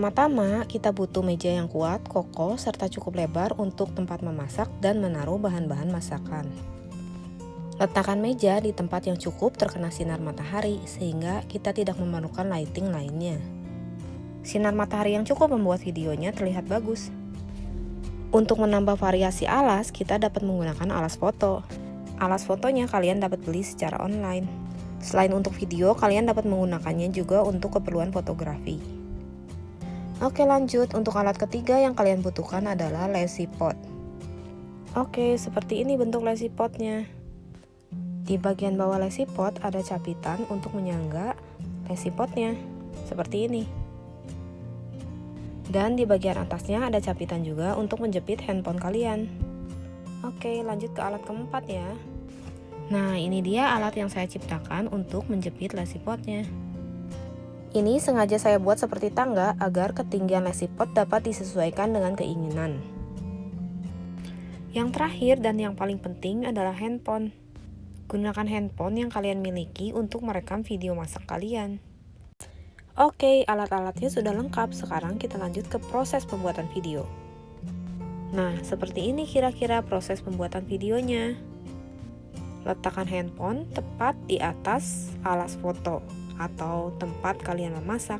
Pertama-tama, kita butuh meja yang kuat, kokoh, serta cukup lebar untuk tempat memasak dan menaruh bahan-bahan masakan. Letakkan meja di tempat yang cukup terkena sinar matahari, sehingga kita tidak memerlukan lighting lainnya. Sinar matahari yang cukup membuat videonya terlihat bagus. Untuk menambah variasi alas, kita dapat menggunakan alas foto. Alas fotonya kalian dapat beli secara online. Selain untuk video, kalian dapat menggunakannya juga untuk keperluan fotografi. Oke, lanjut. Untuk alat ketiga yang kalian butuhkan adalah lazy pot. Oke, seperti ini bentuk lazy potnya. Di bagian bawah lazy pot ada capitan untuk menyangga lazy potnya, seperti ini. Dan di bagian atasnya ada capitan juga untuk menjepit handphone kalian. Oke, lanjut ke alat keempat ya. Nah, ini dia alat yang saya ciptakan untuk menjepit lazy potnya. Ini sengaja saya buat seperti tangga agar ketinggian lazy pot dapat disesuaikan dengan keinginan. Yang terakhir dan yang paling penting adalah handphone. Gunakan handphone yang kalian miliki untuk merekam video masak kalian. Oke, alat-alatnya sudah lengkap. Sekarang kita lanjut ke proses pembuatan video. Nah, seperti ini kira-kira proses pembuatan videonya. Letakkan handphone tepat di atas alas foto atau tempat kalian memasak.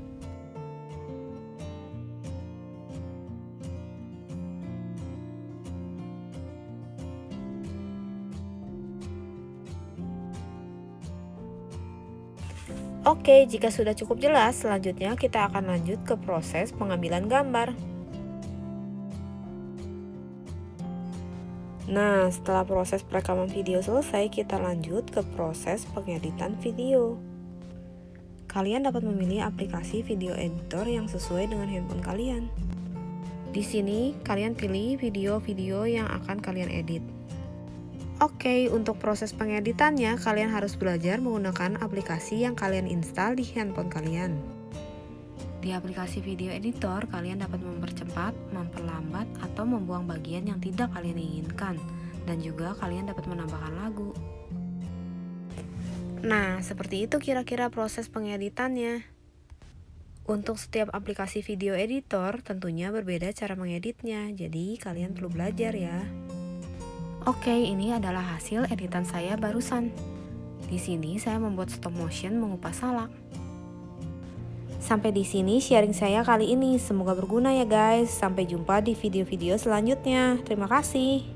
Oke, jika sudah cukup jelas, selanjutnya kita akan lanjut ke proses pengambilan gambar. Nah, setelah proses perekaman video selesai, kita lanjut ke proses pengeditan video. Kalian dapat memilih aplikasi video editor yang sesuai dengan handphone kalian. Di sini, kalian pilih video-video yang akan kalian edit. Oke, untuk proses pengeditannya, kalian harus belajar menggunakan aplikasi yang kalian install di handphone kalian. Di aplikasi video editor, kalian dapat mempercepat, memperlambat, atau membuang bagian yang tidak kalian inginkan. Dan juga kalian dapat menambahkan lagu. Nah, seperti itu kira-kira proses pengeditannya. Untuk setiap aplikasi video editor, tentunya berbeda cara mengeditnya. Jadi, kalian perlu belajar ya. Oke, ini adalah hasil editan saya barusan. Di sini saya membuat stop motion mengupas salak. Sampai di sini sharing saya kali ini. Semoga berguna ya guys. Sampai jumpa di video-video selanjutnya. Terima kasih.